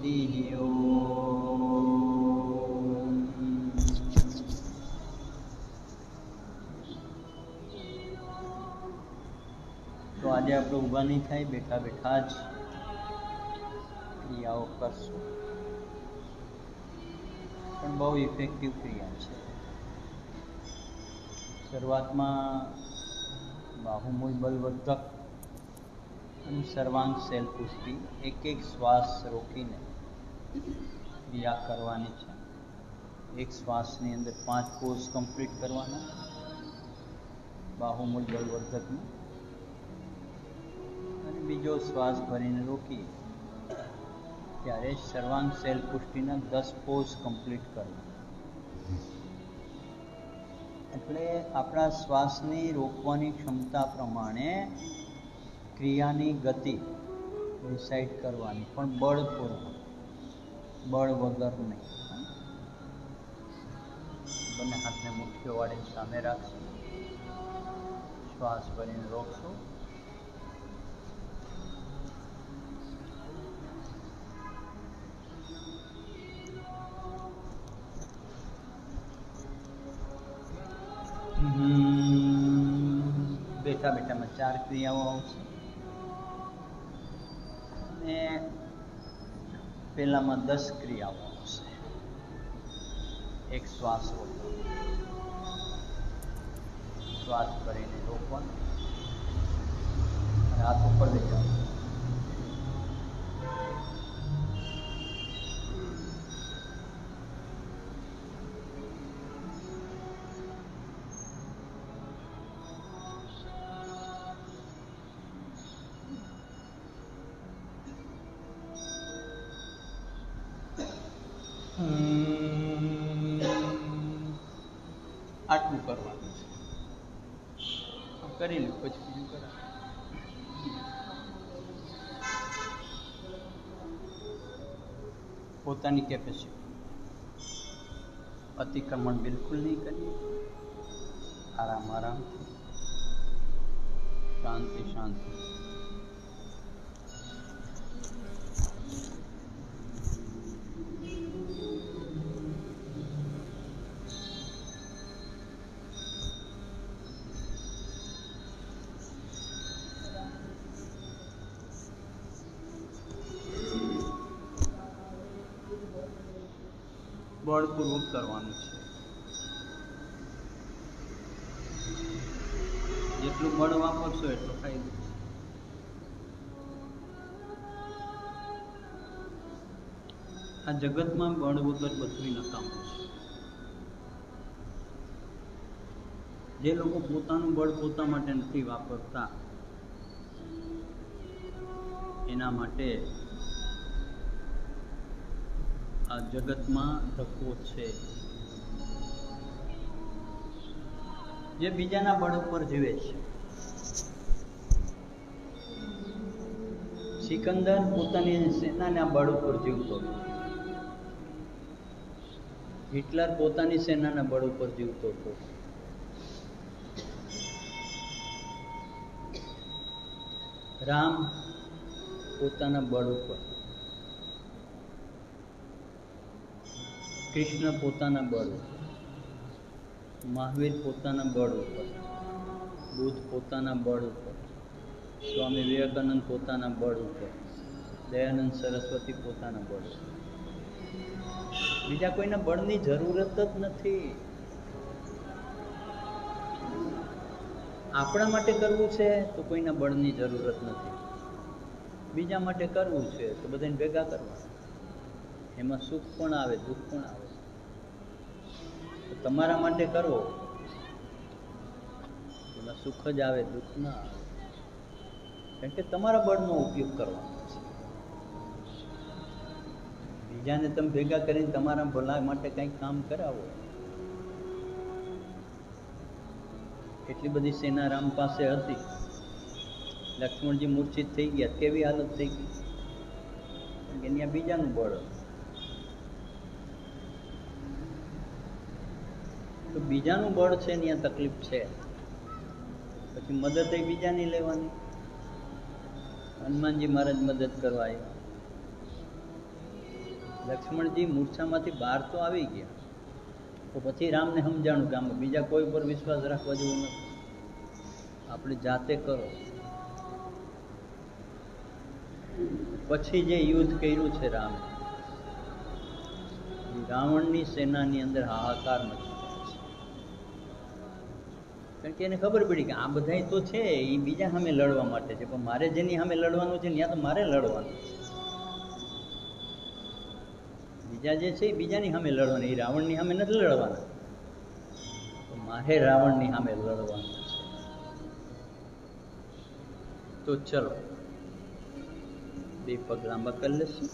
તો આજે આપણે ઊભા નહીં થાય, બેઠા બેઠા જ ક્રિયાઓ કરશું, પણ બહુ ઇફેક્ટિવ ક્રિયા છે. શરૂઆતમાં બાહુમૂળ બલવર્ધક અને સર્વાંગ સેલ પુષ્ટિ એક એક શ્વાસ રોકીને ક્રિયા કરવાની છે. એક શ્વાસની અંદર 5 કોર્સ કમ્પ્લીટ કરવાના બાહુમૂળ બલવર્ધકમાં, અને બીજો શ્વાસ ભરીને રોકી ત્યારે સર્વાંગ સેલ પુષ્ટિના 10 કોર્સ કમ્પ્લીટ કરવાના. એટલે આપણા શ્વાસની રોકવાની ક્ષમતા પ્રમાણે ક્રિયાની ગતિ ડિસાઈડ કરવાની, પણ બળપૂર્વક, બળ વગર નહીં. બંને હાથને મુઠ્ઠીઓ વાળીને સામે રાખશું, શ્વાસ ભરીને રોકશું, બેઠા બેઠામાં 4 ક્રિયાઓ આવશે, અને પહેલામાં 10 ક્રિયાઓ આવશે. એક શ્વાસ રોકો, શ્વાસ ભરીને રોકવાનો, અને હાથ ઉપર લઈ જાઓ. આટલું કરવાનું છે. કરી લો, પછી બીજું કરાય. પોતાની કેપેસિટી, અતિક્રમણ બિલકુલ નહીં કરીએ. આરામ આરામથી, શાંતિ શાંતિ. બળપૂર્વક કરવાનું છે. જેટલું બળ વાપરશો એટલો ફાયદો છે. આ જગતમાં બળ વગર બધું નકામું છે. જે લોકો પોતાનું બળ પોતા માટે નથી વાપરતા, એના માટે આ જગતમાં ધક્કો છે. જે બીજાના બળ ઉપર જીવે છે. સિકંદર પોતાની સેનાના બળ ઉપર જીવતો હતો. હિટલર પોતાની સેનાના બળ ઉપર જીવતો હતો. રામ પોતાના બળ ઉપર, કૃષ્ણ પોતાના બળ ઉપર, મહાવીર પોતાના બળ ઉપર, બુદ્ધ પોતાના બળ ઉપર, સ્વામી વિવેકાનંદ પોતાના બળ ઉપર, દયાનંદ સરસ્વતી પોતાના બળ ઉપર. બીજા કોઈના બળની જરૂરત જ નથી. આપણા માટે કરવું છે તો કોઈના બળની જરૂરત નથી. બીજા માટે કરવું છે તો બધાને ભેગા કરવા. એમાં સુખ પણ આવે, દુઃખ પણ આવે. તો તમારા માટે કરવો, એમાં સુખ જ આવે, દુઃખ ના આવે. કારણ કે તમારા બળનો ઉપયોગ કરવાનો છે. બીજાને તમે ભેગા કરીને તમારા ભલા માટે કંઈક કામ કરાવો. એટલી બધી સેના રામ પાસે હતી. લક્ષ્મણજી મૂર્છિત થઈ ગયા, કેવી હાલત થઈ ગઈ? કારણ કે ત્યાં બીજાનું બળ હતું. તો બીજાનું બળ છે ત્યાં તકલીફ છે, પછી મદદ એ બીજાની લેવાની. હનુમાનજી મહારાજ મદદ કરવા આવ્યા, લક્ષ્મણજી મૂર્છામાંથી બહાર તો આવી ગયા, તો પછી રામને સમજાણું કે આમાં બીજા કોઈ પર વિશ્વાસ રાખવા જેવું નથી, આપણે જાતે કરો. પછી જે યુદ્ધ કર્યું છે રામે, રાવણની સેનાની અંદર હાહાકાર નથી, કારણ કે એને ખબર પડી કે આ બધા તો છે એ બીજા સામે લડવા માટે છે, પણ મારે જેની સામે લડવાનું છે ત્યાં તો મારે લડવાનું છે. બીજા જે છે એ બીજાની સામે લડવાના, એ રાવણની સામે નથી લડવાના, તો મારે રાવણની સામે લડવાનું છે. તો ચલો 2 પગ લાંબા કરી લેશું.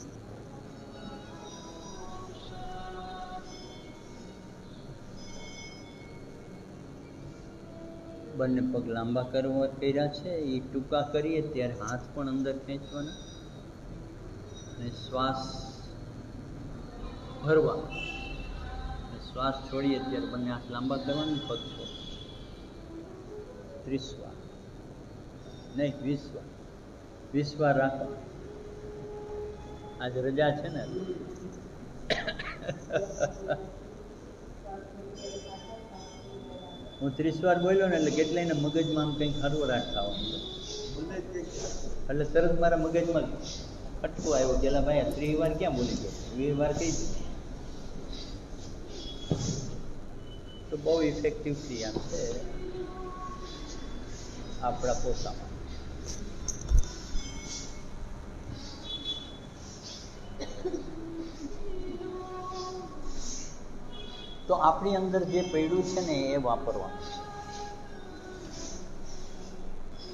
બંને પગ લાંબા કર્યા છે. એ ટૂંકા કરીએ ત્યારે હાથ પણ અંદર ખેંચવાના અને શ્વાસ ભરવાનો, અને શ્વાસ છોડીએ ત્યારે બંને હાથ લાંબા કરવાના, પગ છોડ. 30 વાર નહીં, 20 વાર. 20 વાર રાખો. આજ રજા છે ને, હું 30 વાર બોલ્યો ને એટલે કેટલાયને મગજમાં આમ કંઈક હરવરાટ થવાનું, એટલે તરત મારા મગજમાં અટકો આવ્યો કે ભાઈ 30 વાર ક્યાં બોલી ગયો, 20 વાર કહી દીધું. તો બહુ ઇફેક્ટિવ ક્રિયા છે આપણા પોતામાં. તો આપણી અંદર જે પડ્યું છે ને એ વાપરવાનું.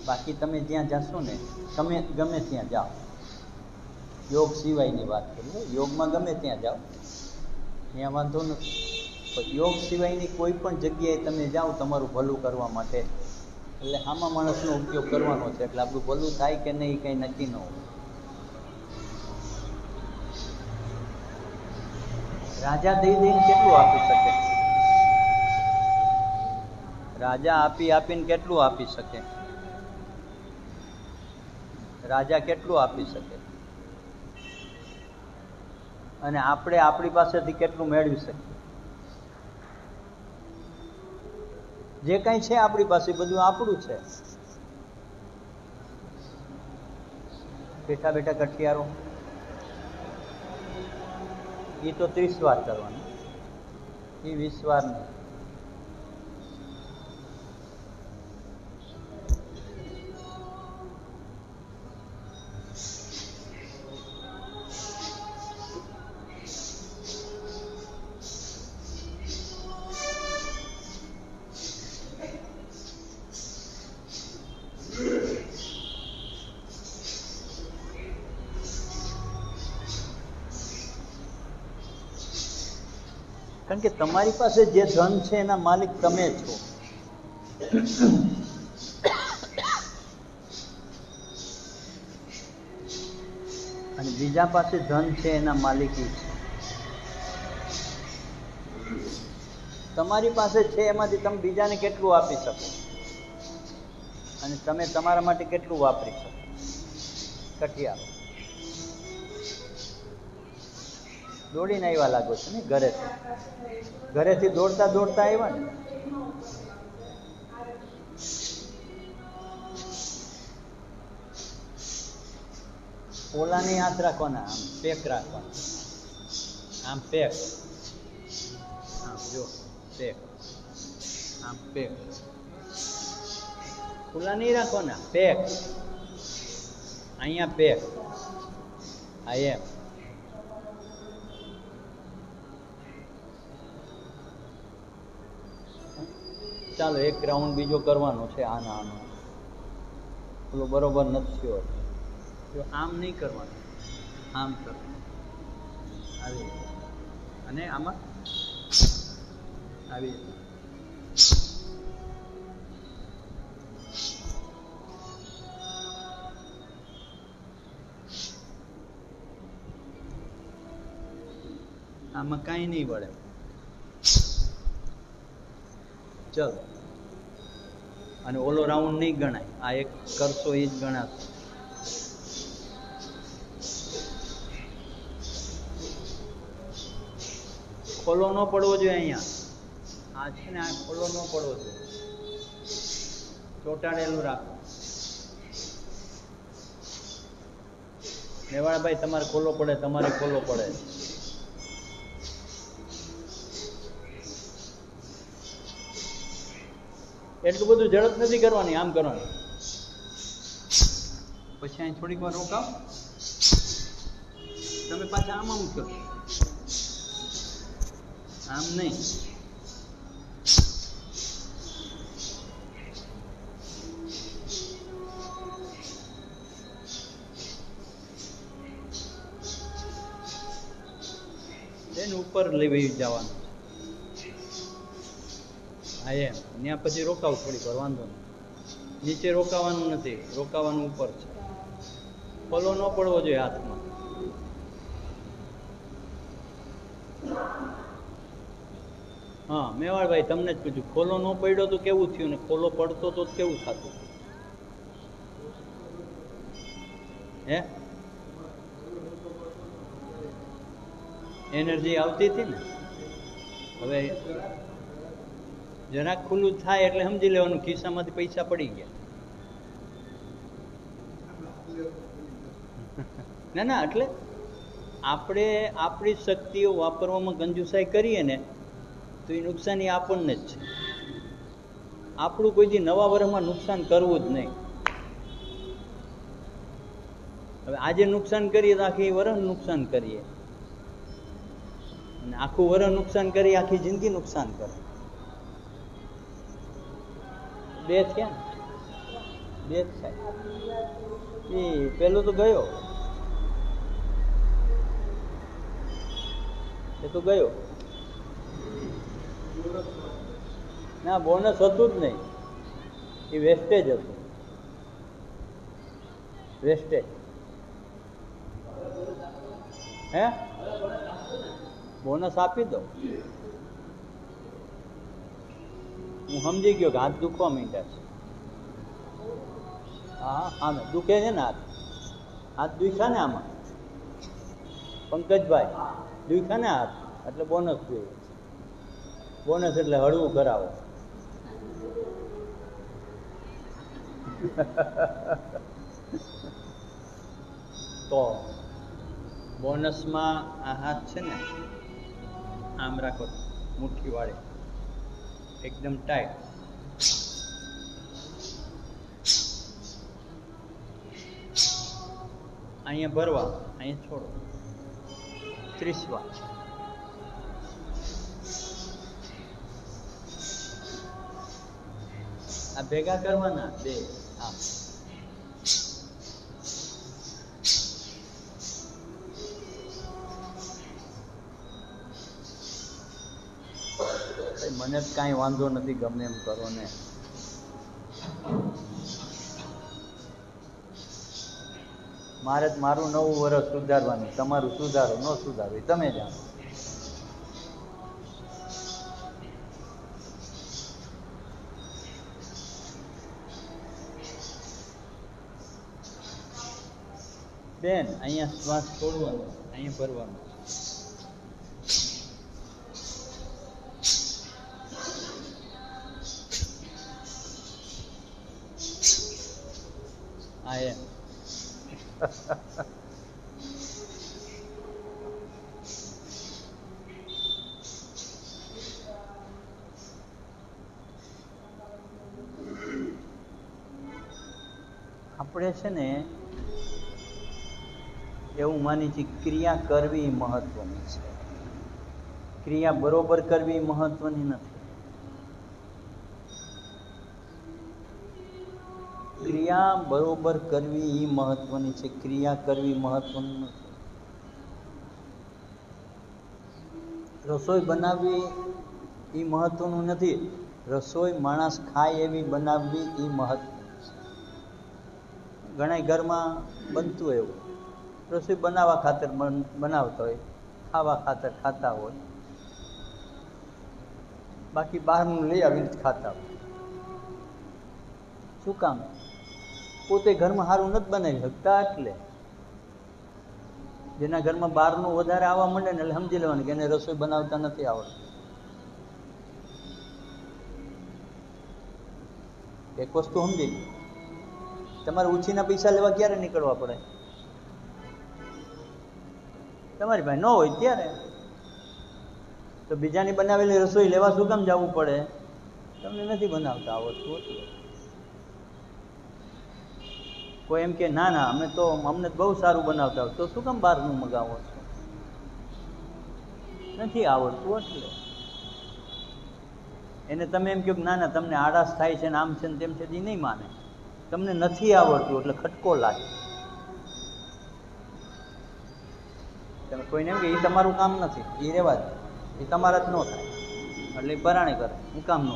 બાકી તમે જ્યાં જશો ને, તમે ગમે ત્યાં જાઓ, યોગ સિવાયની વાત કરીએ, યોગમાં ગમે ત્યાં જાઓ ત્યાં વાંધો નથી, પણ યોગ સિવાયની કોઈ પણ જગ્યાએ તમે જાઓ તમારું ભલું કરવા માટે, એટલે આમાં માણસનો ઉપયોગ કરવાનો છે, એટલે આપણું ભલું થાય કે નહીં કંઈ નક્કી ન હોય. રાજા દઈ દઈને કેટલું આપી શકે? રાજા આપી આપીને કેટલું આપી શકે? રાજા કેટલું આપી શકે? અને આપણે આપણી પાસેથી કેટલું મેળવી શકીએ? જે કંઈ છે આપણી પાસે બધું આપણું છે. બેઠા બેઠા કઠિયારો એ તો 30 વાર કરવાનું, એ 20 વાર નહીં. કારણ કે તમારી પાસે જે ધન છે એના માલિક તમે છો. અને બીજા પાસે ધન છે એના માલિક છે. તમારી પાસે છે એમાંથી તમે બીજાને કેટલું આપી શકો અને તમે તમારા માટે કેટલું વાપરી શકો? કઠિયારો દોડીને આવ્યા લાગો છો ને ઘરેથી દોડતા દોડતા આવ્યા ને. ઓલાની હાથ રાખવાના, આમ પેક રાખવાના, આમ પેક, આમ જો પેક, આમ પેક. ખુલ્લા નહીં રાખવાના, પેક. અહીંયા પેક, આ એમ. ચાલો એક રાઉન્ડ બીજો કરવાનો છે આનો. પેલો બરોબર નથી થયો, આમ નહીં કરવાનું, આમ કરવાનું. આવી અને આમાં આવી આમાં કાંઈ નહીં વળે. ચલો, અને ઓલો રાઉન્ડ નહીં ગણાય, આ એક કરશો એ જ ગણાશે. ખોલો ન પડવો જોઈએ અહીંયા. આ છે ને, આ ખોલો ન પડવો જોઈએ, ચોંટાડેલું રાખો. મેવાડાભાઈ તમારે ખોલો પડે, તમારે ખોલો પડે. એટલું બધું ઝડપ નથી કરવાની, આમ કરવાની. પછી અહીં થોડીક વાર રોકાવ, તમે પાછા આમ આમ કરો, આમ નહીં. એને ઉપર લેવી જવાનું. હા એમ, ત્યાં પછી રોકાવું થોડીક વાર, વાંધો નહીં. નીચે રોકાવાનું નથી, રોકાવાનું ઉપર છે. ખોલો ન પડવો જોઈએ હાથમાં. હા મેવાડભાઈ, તમને જ પૂછ્યું, ખોલો ન પડ્યો તો કેવું થયું, ને ખોલો પડતો તો કેવું થતું? હે, એનર્જી આવતી હતી ને. હવે જરાક ખુલ્લું થાય એટલે સમજી લેવાનું ખિસ્સામાંથી પૈસા પડી ગયા. ના ના, એટલે આપણે આપણી શક્તિઓ વાપરવામાં કંજુસાઈ કરીએ ને તો એ નુકસાની આપણને જ છે. આપણું કોઈ દી નવા વર્ષમાં નુકસાન કરવું જ નહીં. હવે આજે નુકસાન કરીએ તો આખી વર્ષ નુકસાન કરીએ, અને આખું વર્ષ નુકસાન કરી આખી જિંદગી નુકસાન કરે. બે થયા ને, બે જ થાય. એ પેલો તો ગયો, એ તો ગયો. ના, બોનસ હતું જ નહીં, એ વેસ્ટેજ હતું, વેસ્ટેજ. હે, બોનસ આપી દો. હું સમજી ગયો કે હાથ દુખવા માંડ્યા છે. હા હા, દુખે છે ને હાથ, હાથ દુખ્યા ને આમાં. પંકજભાઈ દુખ્યા ને હાથ, એટલે બોનસ જોઈએ. બોનસ એટલે હળવું કરાવો. તો બોનસમાં આ હાથ છે ને, આમ રાખો, મુઠ્ઠી વાળી, એકદમ ટાઈટ. અહીંયા ભરવા, અહીંયા છોડો. 30 વાર. આ ભેગા કરવાના બે. હા, મને જ કાંઈ વાંધો નથી, ગમે એમ કરો ને. મારે મારું નવું વર્ષ સુધારવાનું, તમારું સુધારો ન સુધારો તમે જાણો. બેન, અહીંયા શ્વાસ છોડવાનો, અહીંયા ભરવાનો. હા એમ. આપણે છે ને એવું માની છીએ ક્રિયા કરવી મહત્વની છે, ક્રિયા બરોબર કરવી મહત્વની નથી. ક્રિયા બરોબર કરવી એ મહત્વની છે, ક્રિયા કરવી મહત્વની નથી. રસોઈ બનાવવી એ મહત્વનું નથી, રસોઈ માણસ ખાય એવી બનાવવી એ મહત્વનું છે. ઘણા ઘરમાં બનતું એવું, રસોઈ બનાવવા ખાતર બનાવતા હોય, ખાવા ખાતર ખાતા હોય, બાકી બહારનું લઈ આવીને જ ખાતા હોય. શું કામ? પોતે ઘરમાં સારું નથી બનાવી શકતા એટલે. જેના ઘરમાં બહારનું વધારે આવવા માંડે ને એટલે સમજી લેવાનું કે એને રસોઈ બનાવતા નથી આવડતું. એક વસ્તુ સમજી, તમારે ઉછીના પૈસા લેવા ક્યારે નીકળવા પડે? તમારી પાસે ન હોય ત્યારે. તો બીજાની બનાવેલી રસોઈ લેવા શું કામ જવું પડે? તમને નથી બનાવતા આવડતું. કોઈ એમ કે ના ના અમને બહુ સારું બનાવતા આવડતું, તો શું કામ બહારનું મગાવો છો? નથી આવડતું એટલે. એને તમે એમ કહો કે ના ના તમને આળસ થાય છે ને આમ છે ને તેમ છે, એ નહીં માને. તમને નથી આવડતું એટલે ખટકો લાગે. તમે કોઈને એમ કે એ તમારું કામ નથી, એ રહેવા દે, એ તમારા જ ન થાય, એટલે પરાણે કરે, હું કામ ન.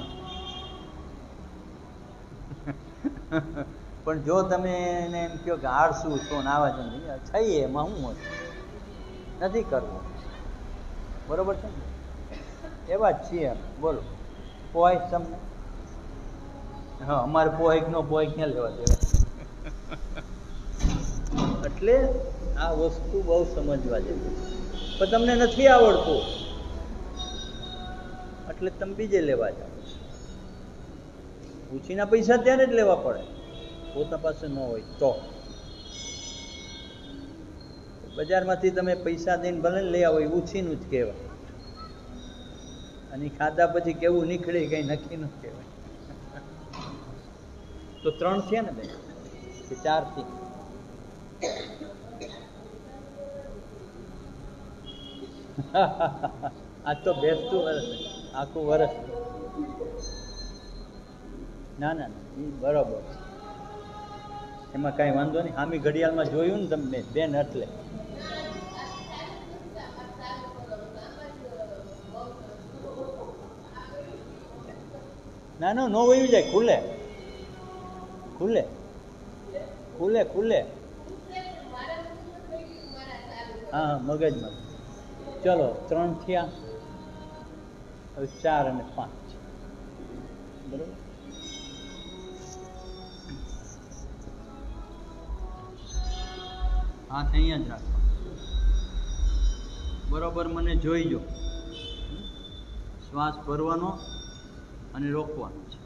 પણ જો તમે એને એમ કહો કે આળસું છો ને આવા જ છઈએ, એમાં શું હોય? નથી કરવું. બરોબર છે ને? એવા જ છીએ. બોલો પોઈક તમને? હા, અમારે પોઈક નો પોઈક ક્યાં લેવા દેવા. એટલે આ વસ્તુ બહુ સમજવા જેવી. પણ તમને નથી આવડતું એટલે તમે બીજે લેવા જાઓ. ઉછીના પૈસા ત્યારે જ લેવા પડે, પોતા પાસે ન હોય તો. બજારમાંથી તમે પૈસા દઈને ભલે લઈ આવો, એ ઉછીનું જ કહેવાય. અને ખાધા પછી કેવું નીકળે કઈ નક્કી ન કહેવાય. તો 3 થયા ને બેન કે 4 થી? આ તો બેસતું વર્ષ, આખું વર્ષ. ના ના ના, એ બરોબર છે, એમાં કાંઈ વાંધો નહીં. આમી ઘડિયાળમાં જોયું ને તમે બેન, એટલે ના નો વયું જાય. ખુલે ખુલે ખુલે ખુલે. હા મગજમાં. ચલો 3 થયા, હવે 4 અને 5. બરોબર. હાથ અહીંયા જ રાખો. બરોબર મને જોઈજો. શ્વાસ ભરવાનો અને રોકવાનો છે.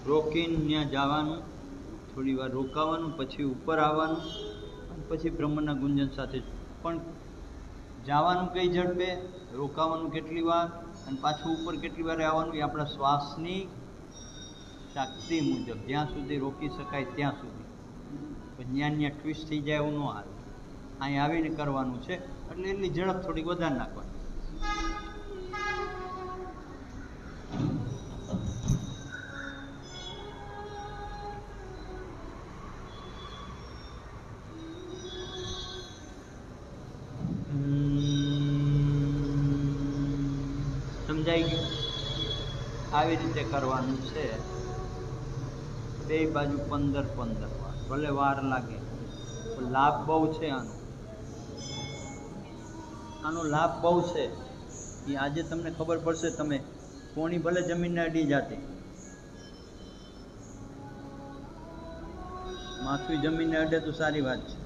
રોકીને ત્યાં જવાનું, થોડી વાર રોકાવાનું, પછી ઉપર આવવાનું, અને પછી બ્રહ્મના ગુંજન સાથે. પણ જવાનું કઈ ઝડપે, રોકાવાનું કેટલી વાર, અને પાછું ઉપર કેટલી વાર આવવાનું, એ આપણા શ્વાસની શક્તિ મુજબ, જ્યાં સુધી રોકી શકાય ત્યાં સુધી. ત્યાં ટ્વિસ્ટ થઈ જાય એવું ન હાલે. અહીં આવીને કરવાનું છે, એટલે એટલી ઝડપ થોડીક વધારે નાખવાની. સમજાઈ ગયું? આવી રીતે કરવાનું છે. બે બાજુ 15-15 વાર. ભલે વાર લાગે, લાભ બહુ છે આનો લાભ બહુ છે. એ આજે તમને ખબર પડશે. તમે કોણી ભલે જમીનને અડી જાતી, માથું જમીનને અડે તો સારી વાત છે.